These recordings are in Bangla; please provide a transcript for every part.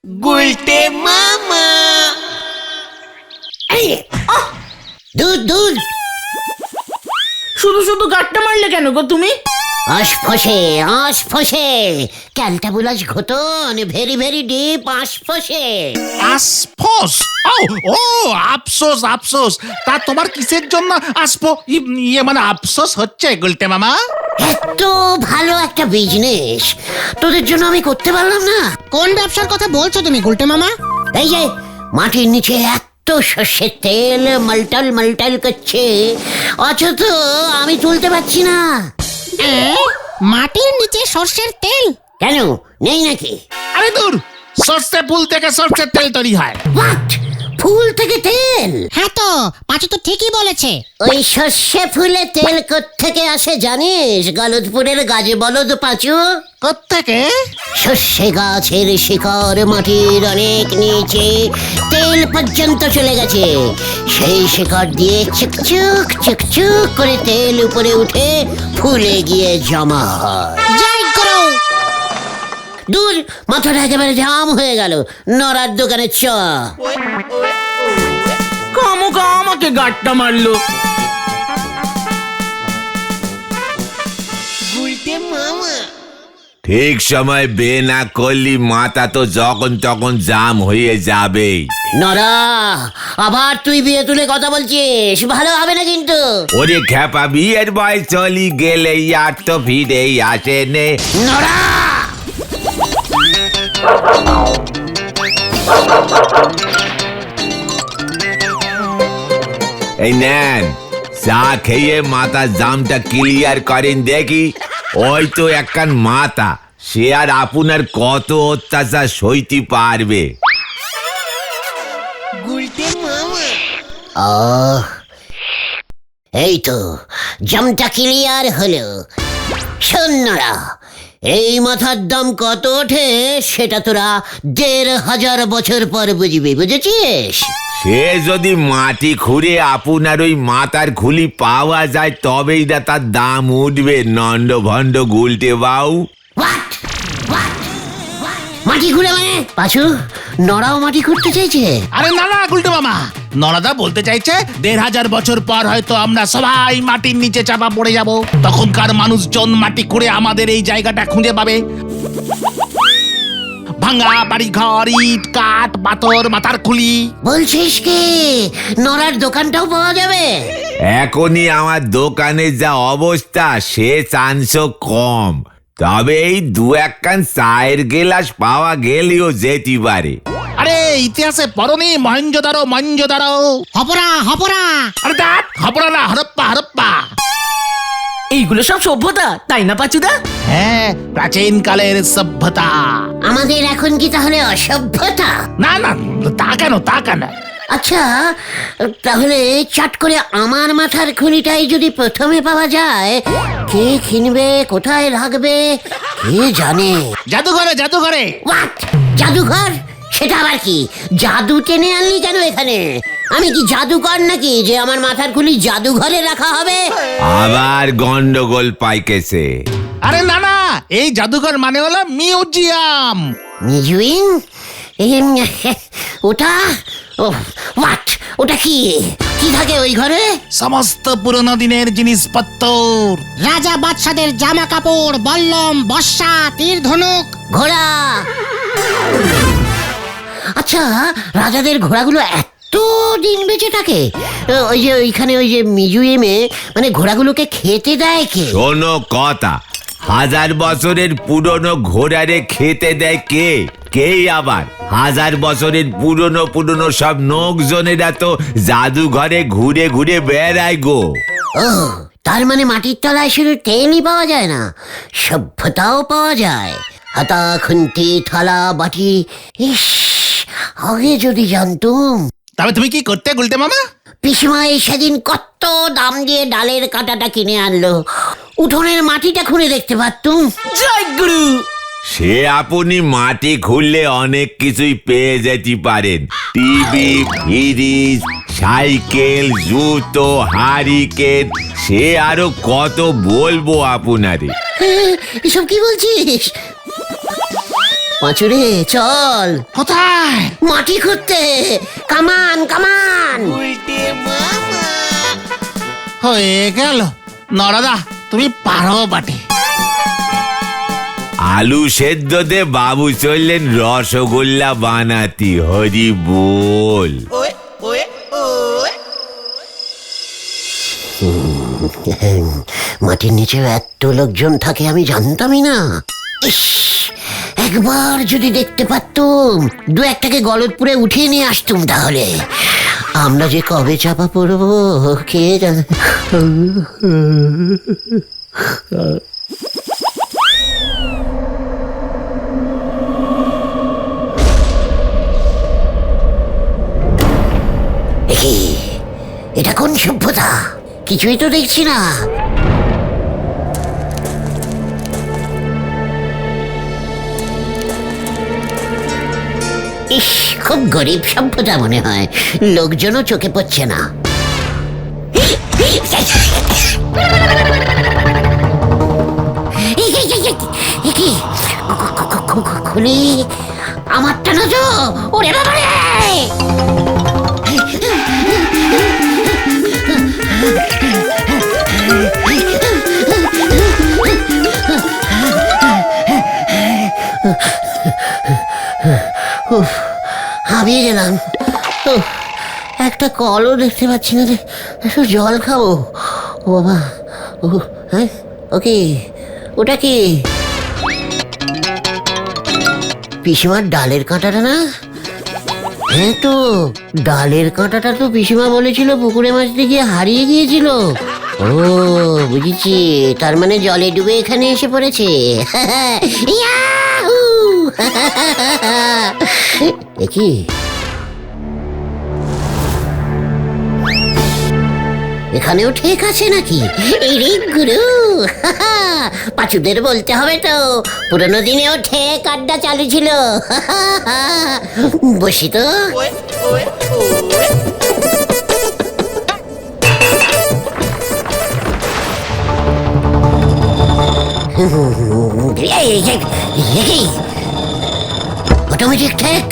গুলটে মামা। দুধ দুধ শুধু শুধু গাট্টা মারলে কেন গো তুমি? আশ ফসে ক্যালটাবুলাস ঘটন ভেরি ভেরি ডিপ আশ ফসে। আফসোস ও আফসোস আফসোস। তা তোমার কিসের জন্য আসবো মানে আফসোস হচ্ছে গুলটে মামা? এত ভালো একটা বিজনেস তোদের জন্য আমি করতে পারলাম না। কোন ব্যবসার কথা বলছো তুমি গুলটে মামা? এই যে মাটির নিচে এত সর্ষের তেল মালটাল মালটাল করছে, অথচ আমি তুলতে পারছি না। মাটির নিচে সর্ষের তেল? কেন নেই নাকি? আরে দূর, সর্ষে ফুল থেকে সর্ষের তেল তৈরি হয়। হোয়াট? ফুল থেকে তেল? হ্যাঁ তো পাঁচু তো ঠিকই বলেছে। ওই সর্ষে ফুলে তেল কোত্থেকে আসে জানিস? গলদপুরের গাছে বলদ পাঁচু। কোত্থেকে? সর্ষে গাছের শিকড় মাটির অনেক নিচে তেল পর্যন্ত চলে গেছে। সেই শিকড় দিয়ে চুকচুক চুকচুক করে তেল উপরে উঠে ফুলে গিয়ে জমা হয়। জয় করো। দূর, মাথাটা একেবারে জাম হয়ে গেল। নড়ার দোকানে চ। কামুকা আমাকে গাট্টা মারলো। গুলটে মামা। ঠিক সময় বে না করলি মাথা তো যখন তখন জাম হয়ে যাবে। নড়া, আবার তুই বিয়ে তুলে কথা বলছিস, ভালো হবে না কিন্তু। ওরে খ্যাপা, বিয়ের বয়স চলি গেলে আর তো ফিরেই আসে নে। নড়া, এই নেন, চা খেয়ে মাথা জামটা ক্লিয়ার করেন দেখি। ওই তো একখান মাথা, সে আর আপনার কত অত্যাচার সইতে পারবে? গুলটে মামা। এই তো জামটা ক্লিয়ার হলো। শোন নড়া, এই মাথার দাম কত ওঠে সেটা তোরা ১,৫০০ বছর পর বুঝবি, বুঝেছিস? সে যদি মাটি খুঁড়ে আপনার ওই মাথার খুলি পাওয়া যায় তবেই না তার দাম উঠবে। নন্ড ভণ্ড গুলটে বাউ। What? মাটি খুঁড়ে মানে? পাঁচু, নড়াও মাটি খুঁড়তে চাইছে? আরে না না গুলটে মামা, নরাদা বলতে চাইছে ১,৫০০ বছর পর হয়তো আমরা সবাই মাটির নিচে চাপা পড়ে যাব। তখনকার মানুষজন মাটি খুঁড়ে আমাদের এই জায়গাটা খুঁজে পাবে। ভাঙা বাড়ি ঘর, ইট কাঠ পাথর মাথার খুলি। বলছিস কি নড়ার দোকানটাও পাওয়া যাবে? এখনই আমার দোকানে যা অবস্থা সে চান্সও কম, তবে এই দু একখান চায়ের গেলাস পাওয়া গেলেও যেতে পারে। আরে ইতিহাসে পড়নি মহেঞ্জোদারো? হপরা হপরা। আরে দেখ, হপরা না, হরপ্পা হরপ্পা। এইগুলো সব সভ্যতা, তাই না পাচুদা? হ্যাঁ, প্রাচীন কালের সভ্যতা। আমাদের এখন কি তাহলে অসভ্যতা? না না, তা কেন? আচ্ছা, তাহলে চট করে আমার মাথার খুলিটাই যদি প্রথমে পাওয়া যায়, কে কিনবে, কোথায় রাখবে, কে জানে? জাদুঘরে। হোয়াট? জাদুঘর? সেটা আবার কি? জাদু টেনে আনলি কেন এখানে? আমি কি জাদুকর নাকি যে আমার মাথার খুলি জাদুঘরে রাখা হবে? আবার গন্ডগোল পাইকেছে। আরে না না, এই জাদুঘর মানে হলো মিউজিয়াম। মিউজিয়াম? ওটা হোয়াট? ওটা কি কি থাকে ওই ঘরে? সমস্ত পুরনো দিনের জিনিসপত্র। রাজা বাদশাদের জামা কাপড়, বল্লম, বর্ষা, তীর ধনুক, ঘোড়া। আচ্ছা, রাজাদের ঘোড়াগুলো এত দিন বেঁচে থাকে? ওই যে ওইখানে ওই যে মিউজিয়ামে মানে ঘোড়াগুলোকে খেতে দেয় কে? শোনো কথা, ১০০০ বছরের পুরনো ঘোড়ারে খেতে দেয় কে? কেই আবার ১০০০ বছরের পুরনো সব নোকজনেরা তো জাদুঘরে ঘুরে ঘুরে বেড়ায় গো। ও, তার মানে মাটির তলায় শুধু তেলই পাওয়া যায় না, সভ্যতাও পাওয়া যায়। হাতা খুন্তি থালা বাটি। ইস, আগে যদি জানতুম। তবে তুমি কি করতে গুলটে মামা? পিসিমাই সেদিন কত দাম দিয়ে ডালের কাঁটাটা কিনে আনলো, উঠোনের মাটিটা খুঁড়ে দেখতে পারতুম। জয় গুরু। সে আপনি মাটি খুললে অনেক কিছুই পেয়ে যেতে পারেন। টিভি, ফ্রিজ, সাইকেল, জুতো, হারিকেন, সে আরো কত বলবো আপনারে। এসব কি বলছিস? পাঁচুরে চল, কোথায়? মাটি খুঁড়তে। কামান কামান। উল্টে মামা হয়ে গেল। নরাদা তুমি পারো বাটে। আলু সেদ্ধ দে বাবু চললেন রসগোল্লা বানাতি। হরি বল। ওয়ে ওয়ে ওয়ে মাটির নিচে এত লোকজন থাকে আমি জানতামই না। ইস, একবার যদি দেখতে পারতুম, দু একটাকে গলতপুরে উঠিয়ে নিয়ে আসতুম, তাহলে আমরা যে কবে চাপা পড়বো কে জানে। এ, এটা কোন সভ্যতা? কিছুই তো দেখছি না। ইস, খুব গরিব সভ্যতা মনে হয়, লোকজনও চোখে পড়ছে না। খুলি আমারটা না তো, ওরে বাবা রে! হাবিয়ে গেলাম। একটা কলও দেখতে পাচ্ছি না রে, একটু জল খাবো। ও বাবা, ও হ্যাঁ, ওকে, ওটা কি? পিসিমার ডালের কাঁটাটা না? হ্যাঁ তো, ডালের কাঁটাটা তো পিসিমা বলেছিল পুকুরে মাছ গিয়ে হারিয়ে গিয়েছিল। ও বুঝেছি, তার মানে জলে ডুবে এখানে এসে পড়েছে। ইয়াহু! এ কি? এখানেও ঠিক আছে নাকি? এই রে গুরু, পাঁচুদের বলতে হবে তো, পুরোনো দিনেও ঠেক আড্ডা চালু ছিল। বসি তো। ওয়ে ওয়ে ওয়ে অটোমেটিক ঠেক।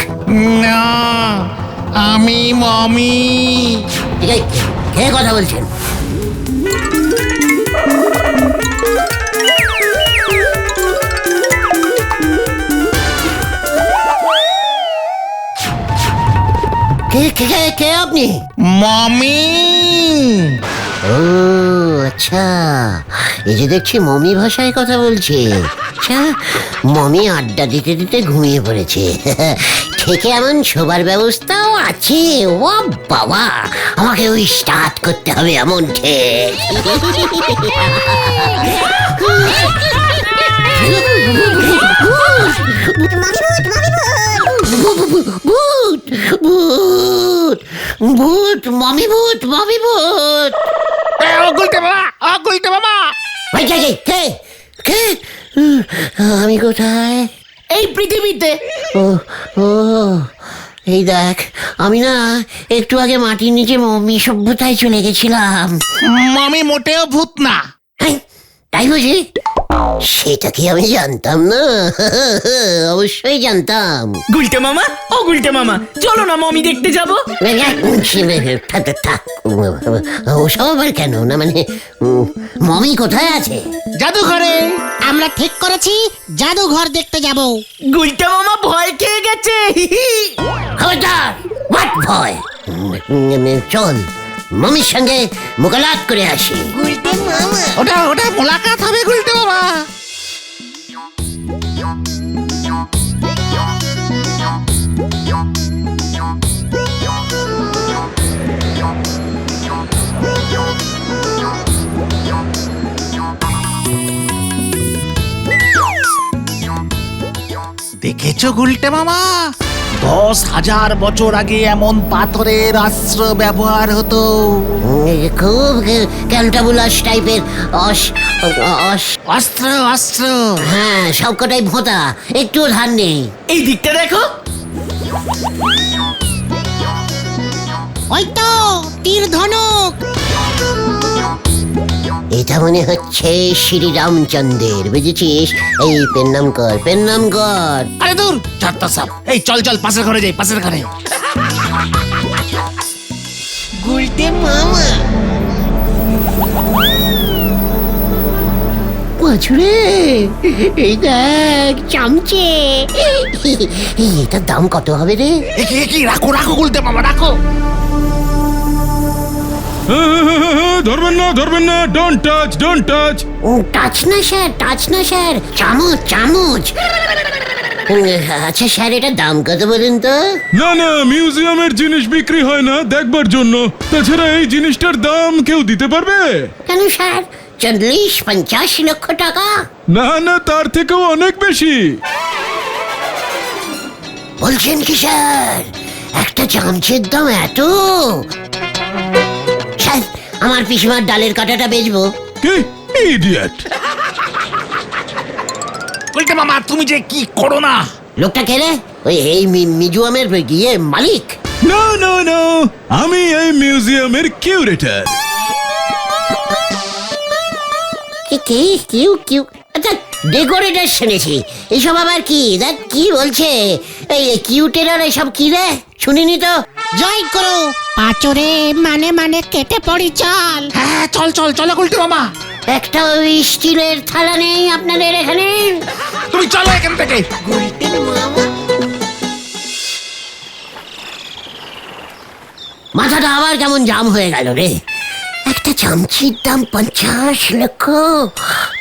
না, আমি মমি। কে কথা বলছেন? কে কে কে কে আপনি? মমি। ও আচ্ছা, এই যে দেখছি মমি ভাষায় কথা বলছে। আচ্ছা, মমি আড্ডা দিতে দিতে ঘুমিয়ে পড়েছে। থেকে এমন শোবার ব্যবস্থাও আছে? ও বাবা, আমাকে ওই স্টার্ট করতে হবে এমন ঠিক। ভূত ভূত ভূত, মমি ভূত, মমি ভূত। গুলটে মামা, গুলটে মামা। ভাই কে কে কে? আমি কোথায়? এই পৃথিবীতে। ও ও, এই দেখ, আমি না একটু আগে মাটির নিচে মমি সভ্যতায় চলে গেছিলাম। মমি মোটেও ভূত না। হ্যাঁ, তাই বুঝি? সেটা কি আমি জানতাম না? অবশ্যই জানতাম। গুলটে মামা, ও গুলটে মামা, চলো না মমি দেখতে যাবো। থাক, ওসব আবার কেন? না মানে, মমি কোথায় আছে? জাদুঘরে। আমরা ঠিক করেছি জাদুঘর দেখতে যাব। গুলটে মামা ভয় খেয়ে গেছে। খবরদার! হোয়াট ভয়? চল, মমির সঙ্গে মোকালাত করে আসি। উল্টে মামা ওটা ওটা মোলাকাত হবে গুলটে মামা। দেখেছো গুলটে মামা, 10,000 বছর আগে এমন পাথরের অস্ত্র ব্যবহার হতো। খুব ক্যালটাবুলাস টাইপের অস্ত্র অস্ত্র। হ্যাঁ, সবকটাই ভোঁতা, একটুও ধার নেই। এই দিকটা দেখো। ওই তো তীর ধনুক। এটা মনে হচ্ছে শ্রীরামচন্দ্রের, বুঝেছিস? এই পেন নাম কর, পেন নাম কর। আরে দূর যত সব। এই চল চল পাশের ঘরে যাই, পাশের ঘরে। গুলটে মামা পাঁচুরে, এই দেখ চামচে। এটার দাম কত হবে রে? কি রাখো রাখো গুলতে মামা, রাখো। ধরবেন না, ডোন্ট টাচ। টাচ না স্যার, টাচ না স্যার, চামচ চামচ। আচ্ছা স্যার, এটার দাম কত বলুন তো? না, মিউজিয়ামের জিনিস বিক্রি হয় না দেখবার জন্য। তাছাড়া এই জিনিসটার দাম কেউ দিতে পারবে? কেন স্যার, 40-50 লক্ষ টাকা? না, তার থেকেও অনেক বেশি। বলছেন কি স্যার? একটা চামচের দাম এত? স্যার, আমার পিসিমার ডালের কাঁটাটা বেচবো। কি ইডিয়েট! গুলতে মামা তুমি যে কি করো না। লোকটা কে রে? ওই এই মিউজিয়ামের গিয়ে মালিক? না, আমি এই মিউজিয়ামের কিউরেটর। কিউ আচ্ছা, ডেকোরেটর শুনেছি, এইসব আবার কি? দেখ কি বলছে এই কিউটেরার, এসব কি রে? শুনিনি তো। জয় করো পাঁচরে, মানে কেটে পড়ি চল। হ্যাঁ চল চল চলো গুলতে মামা। একটা ওই স্টিলের থালা নেই আপনাদের এখানে? তুমি চলো এখান থেকে। গুলটে মামা মাথাটা আবার কেমন জাম হয়ে গেল রে। একটা চামচির দাম 50 লক্ষ,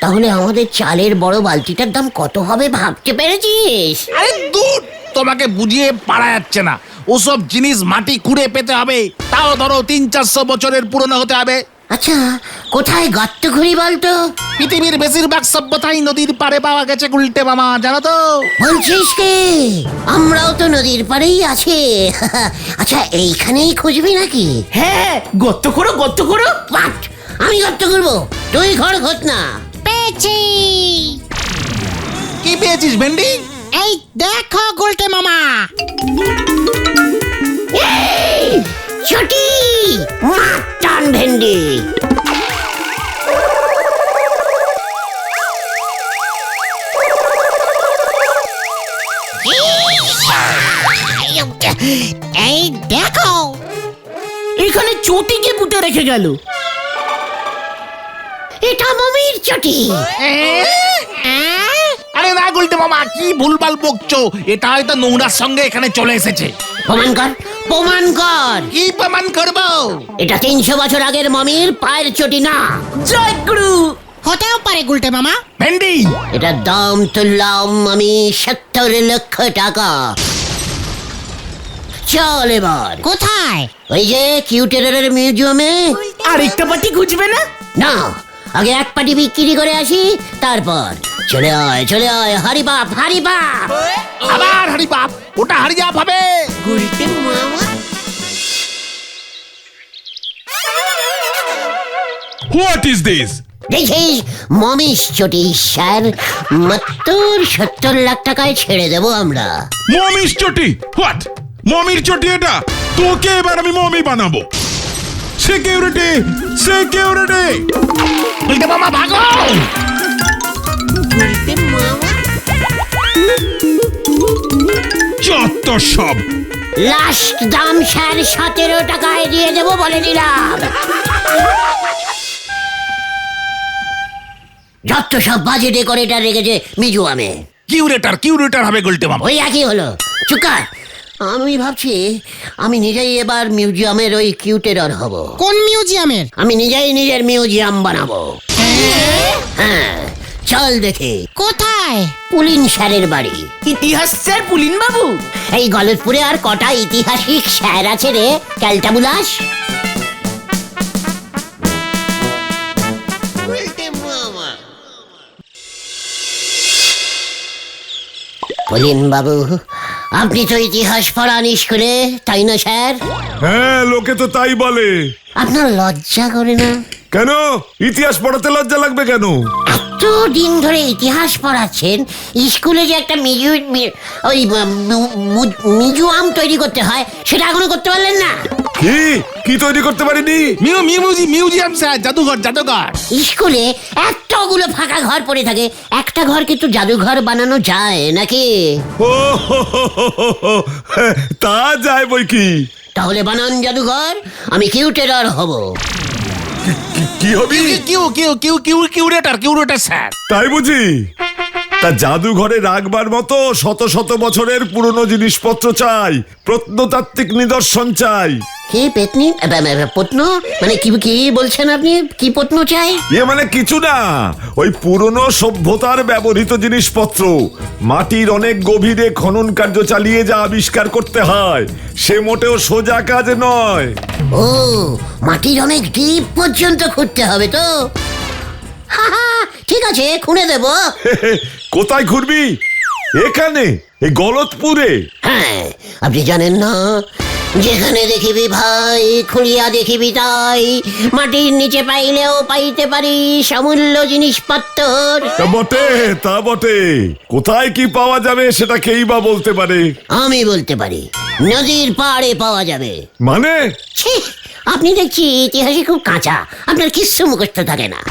তাহলে আমাদের চালের বড় বালতিটার দাম কত হবে ভাবতে পেরেছিস? আরে দূর, তোমাকে বুঝিয়ে পারা যাচ্ছে না। ওসব জিনিস মাটি খুঁড়ে পেতে হবে, তাও ধরো 300-400 বছরের পুরনো হতে হবে। আচ্ছা, কোথায় গর্ত খুঁড়ি বলতো? পৃথিবীর বেশিরভাগ সভ্যতাই নদীর পাড়ে পাওয়া গেছে গুলটে মামা, জানো তো? বলছিস কি? আমরাও তো নদীর পাড়েই আছি। আচ্ছা, এইখানেই খুঁজবি নাকি? হ্যাঁ, গর্ত করো গর্ত করো। বাট, আমি গর্ত করবো, তুই ঘর খোঁজ না। পেয়েছি। কি পেয়েছিস ভেন্ডি? এই দেখো গুলটে মামা। ছুটি মাটন ভেন্ডি। এই দেখো, এখানে চটিকে পুঁতে রেখে গেল। এটা মমির চটি। আরে না গুলটে মামা, কি ভুলভাল বকছো। এটা হয়তো নোংরার সঙ্গে এখানে চলে এসেছে। প্রমাণ কর, প্রমাণ কর। কি প্রমাণ করবো? এটা 300 বছর আগের মমির পায়ের চটি না। জয় গুরু। হতেও পারে গুলটে মামা। ভেন্ডি, এটার দাম তুললাম আমি 70 লক্ষ টাকা। চল এবার কোথায়? ওই যে কিউটেরারের মিউজিয়ামে। আরেকটা পাটি খুঁজবে না? না, আগে এক পাটি বিক্রি করে আসি, তারপর চলে আয় হারি বাপ, হারি বাপ। আবার হারি বাপ? ওটা হারিয়া পাবে। গুলটে মামা হোয়াট ইজ দিস? দেখিস মমিস চটি স্যার, মাত্র 70 লাখ টাকায় ছেড়ে দেবো আমরা। মমির চটি? হোয়াট? মমির চটি এটা? তোকে এবার আমি মমি বানাবো। Security, security! গুলটে মামা ভাগো। গুলটে মামা যত সব! লাস্ট দাম স্যার 17 টাকায় দিয়ে দেবো বলে দিলাম। যত সব বাজে ডেকোরেটর রেখেছে মিউজিয়ামে। কিউরেটর হবে গুলটে মামা। ওই একই হলো, চুকার। আমি ভাবছি আমি নিজেই এবার মিউজিয়ামের ওই কিউটেরর হব। কোন মিউজিয়ামের? আমি নিজেই নিজের মিউজিয়াম বানাবো। হ্যাঁ, চল দেখে। কোথায়? পুলিন স্যারের বাড়ি। ইতিহাস স্যার পুলিন বাবু? এই গলতপুরে আর কটা ঐতিহাসিক স্যার আছে রে ক্যালটাবুলাস? গুলটে মামা পুলিন বাবু, আপনি তো ইতিহাস পড়ান স্কুলে, তাই না স্যার? হ্যাঁ, লোকে তো তাই বলে। আপনার লজ্জা করে না? কেন ইতিহাস পড়াতে লজ্জা লাগবে কেন? এত দিন ধরে ইতিহাস পড়াচ্ছেন, স্কুলে যে একটা মিউজিয়াম তৈরি করতে হয় সেটা এখনো করতে পারলেন না? কি কি তৈরি করতে পারিনি? মিউজিয়াম স্যার, জাদুঘর জাদুঘর। স্কুলে এতগুলো ফাঁকা ঘর পড়ে থাকে, একটা ঘর কিন্তু জাদুঘর বানানো যায় নাকি? ও হো হো হো হো হো, তা যায় বই কি। তাহলে বানান জাদুঘর, আমি কিউটেরার হব। কি হবি? Curator sir. তাই বুঝি? তা জাদুঘরে রাখবার মতো শত শত বছরের পুরনো জিনিসপত্র চাই, প্রত্নতাত্ত্বিক নিদর্শন চাই। কি পেতনি পত্ন মানে কি কি বলছেন আপনি? কি পত্ন চাই? মানে কিছু না, ওই পুরনো সভ্যতার ব্যবহৃত জিনিসপত্র, মাটির অনেক গভীরে খনন কার্য চালিয়ে যা আবিষ্কার করতে হয়, সে মোটেও সোজা কাজ নয়। ও, মাটির অনেক ডিপ পর্যন্ত খুঁড়তে হবে তো? হা হা, ঠিক আছে, খুঁড়ে দেব। কোথায় ঘুরবি? এখানে, এই গলতপুরে? হ্যাঁ, আপনি জানেন না, যেখানে দেখিবি ভাই খুঁড়িয়া দেখিবি তাই, মাটির নিচে পাইলেও পাইতে পারিস অমূল্য জিনিসপত্র। তা বটে, তা বটে। কোথায় কি পাওয়া যাবে সেটা কেই বা বলতে পারে? আমি বলতে পারি, নদীর পাড়ে পাওয়া যাবে। মানে? ছি, আপনি দেখছি ইতিহাসে খুব কাঁচা, আপনার কিচ্ছু মুখস্থ থাকে না।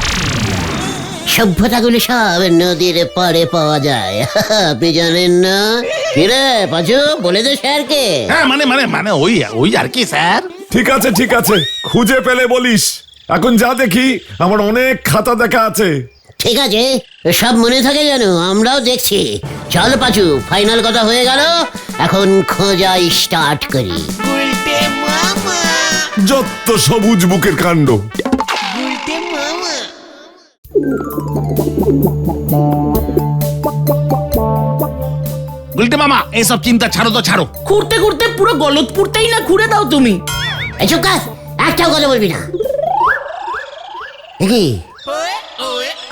সভ্যতাগুলো সব নদীর পাড়ে পাওয়া যায়, আপনি জানেন না? কিরে পাঁচু, বলে দে স্যারকে। হ্যাঁ মানে ওই আর কি স্যার। ঠিক আছে ঠিক আছে, খুঁজে পেলে বলিস। এখন যা দেখি, আমার অনেক খাতা দেখা আছে। ঠিক আছে, সব মনে থাকে যেন, আমরাও দেখছি। চল পাঁচু, ফাইনাল কথা হয়ে গেল, এখন খোঁজা স্টার্ট করি। উল্টে মামা যত সবুজ বুকের কাণ্ড। উল্টে মামা গুলটে মামা, এসব চিন্তা ছাড়ো তো, ছাড়ো। খুঁড়তে খুঁড়তে পুরো গলতপুরটাই না খুঁড়ে দাও তুমি। এই চুপ কর, একটাও কথা বলবি না। দেখি,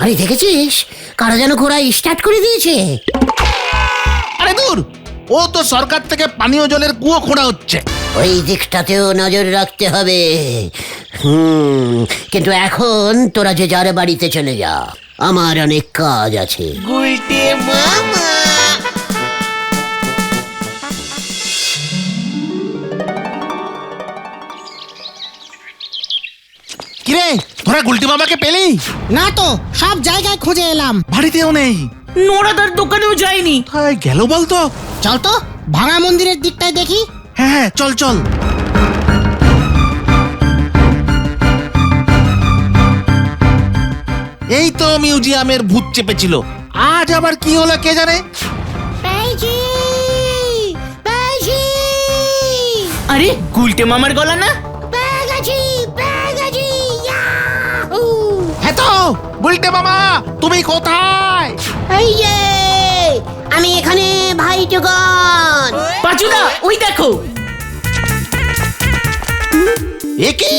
আরে দেখেছিস, কারা যেন ঘোড়া স্টার্ট করে দিয়েছে। আরে দূর, ও তো সরকার থেকে পানীয় জলের কুয়ো খোঁড়া হচ্ছে। ওই দিকটাতেও নজর রাখতে হবে। কিন্তু এখন তোরা যে যার বাড়িতে চলে যা, আমার অনেক কাজ আছে। উল্টে মামা কিরে, তোরা গুলটে মামাকে পেলি? না তো, সব জায়গায় খুঁজে এলাম। বাড়িতেও নেই, নোড়াদার দোকানেও যায়নি। কোথায় গেল বলতো? চল তো, ভাঙা মন্দিরের দিকটায় দেখি। হ্যাঁ চল চল। এই তো মিউজিয়ামের ভূত চেপেছিল, আজ আবার কি হলো কে জানে। আরে গুলটে মামার গলা না? হ্যাঁ তো, গুলটে মামা তুমি কোথায়? এই যে আমি এখানে, ভাই টুকন। পাঁচুদা, ওই দেখো। এ কি,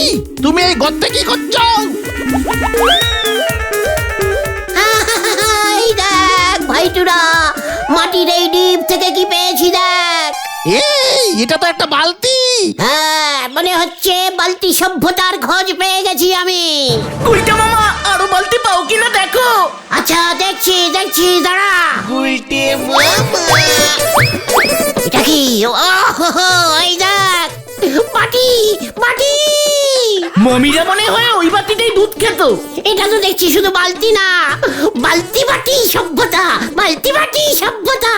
তুমি এই গর্তে কি করছো? এই দেখ ভাইটুরা, মাটির এই ডিপ থেকে কি পেয়েছি দেখ। এই, এটা তো একটা বালতি। হ্যাঁ, মনে হচ্ছে বালতি সভ্যতার খোঁজ পেয়ে গেছি আমি। গুলটে মামা, আরো বালতি পাও কিনা দেখো। আচ্ছা, দেখছি দেখছি, দাঁড়া। উল্টে মামা এটা কি? এই দেখ, মাটি মাটি। মমিরা মনে হয় ওই বাতিটাই দুধ খেত। এটা তো দেখছি শুধু বালতি না, বালতি বাটি সভ্যতা, বালতি বাটি সভ্যতা।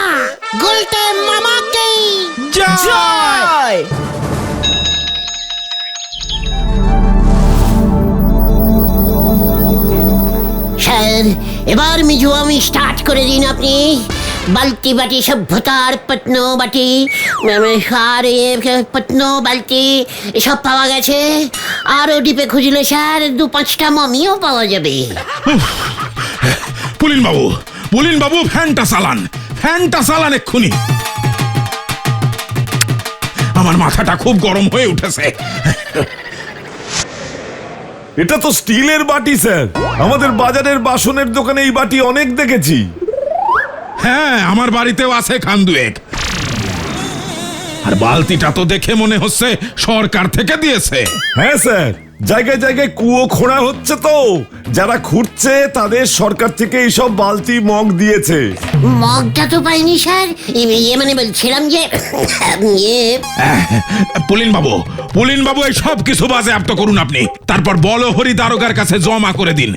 গুলটে মামাকে জয়। স্যার, এবার মিজুয়ামি স্টার্ট করে দিন আপনি। বালতি বাটি সভ্যতার পত্ন বাটি, আর পত্ন বালতি এসব পাওয়া গেছে। আরো ডিপে খুঁজলে স্যার 2-5টা মমিও পাওয়া যাবে। পুলিন বাবু ফ্যানটা চালান এক্ষুনি। আমার মাথাটা খুব গরম হয়ে উঠেছে। এটা তো স্টিলের বাটি স্যার, আমাদের বাজারের বাসনের দোকানে এই বাটি অনেক দেখেছি। হ্যাঁ, আমার বাড়িতেও আছে খান দুয়েক। আর বালতিটা তো দেখে মনে হচ্ছে সরকার থেকে দিয়েছে। হ্যাঁ স্যার, জায়গায় জায়গায় কুয়ো খোঁড়া হচ্ছে তো, যারা খুঁড়ছে তাদের সরকার থেকে এইসব বালতি মগ দিয়েছে। মগটা তো পাইনি স্যার, মানে বলছিলাম যে পুলিন বাবু এই সব কিছু বাজেয়াপ্ত করুন আপনি, তারপর বলহরি দারোগার কাছে জমা করে দিন।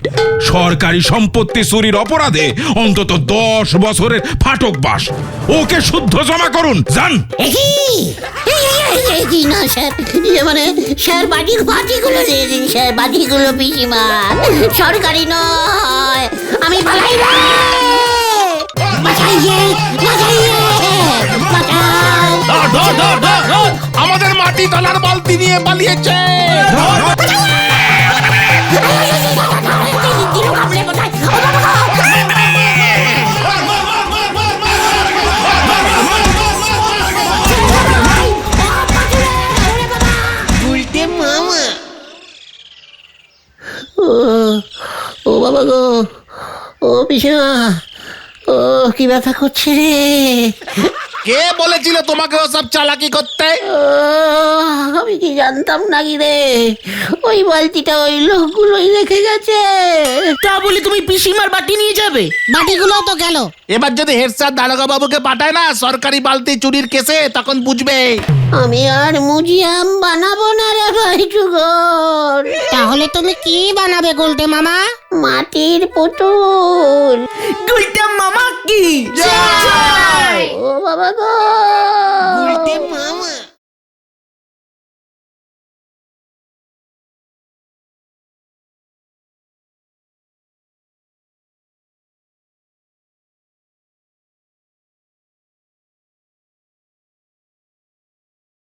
সরকারি সম্পত্তি চুরির অপরাধে অন্তত 10 বছরের ফাটকবাস। ওকে শুদ্ধ জমা করুন, যান। কি না স্যার, মানে স্যার বাটিগুলো দিয়ে দিন স্যার, বাটিগুলো পিসিমা, সরকারি নয়, আমি পালাই না। বাঁচাইয়ে, বাঁচাইয়ে, বাঁচাই। ধর, আমাদের মাটি তোলার বালতি নিয়ে পালিয়েছে। গুলটে মামা ও বাবা গো, ও পিসিমা, ও কি ব্যথা করছে রে। কে বলেছিল তোমাকে ওসব চালাকি করতে? আমি কি জানতাম নাকি রে, ওই বালতিটা ওই লোকগুলোই রেখে গেছে। তা বলে তুমি পিসিমার বাটি নিয়ে যাবে? বাটিগুলো তো গেল। এবার যদি হেড স্যার দারোগা বাবুকে পাঠায় না সরকারি বালতি চুরির কেসে, তখন বুঝবে। আমি আর মিউজিয়াম বানাবো না রে ভাই টুকর। তাহলে তুমি কি বানাবে গুলটে মামা? মাটির পুতুল। গুলটে মামা কি ও বাবা গো, গুলটে মামা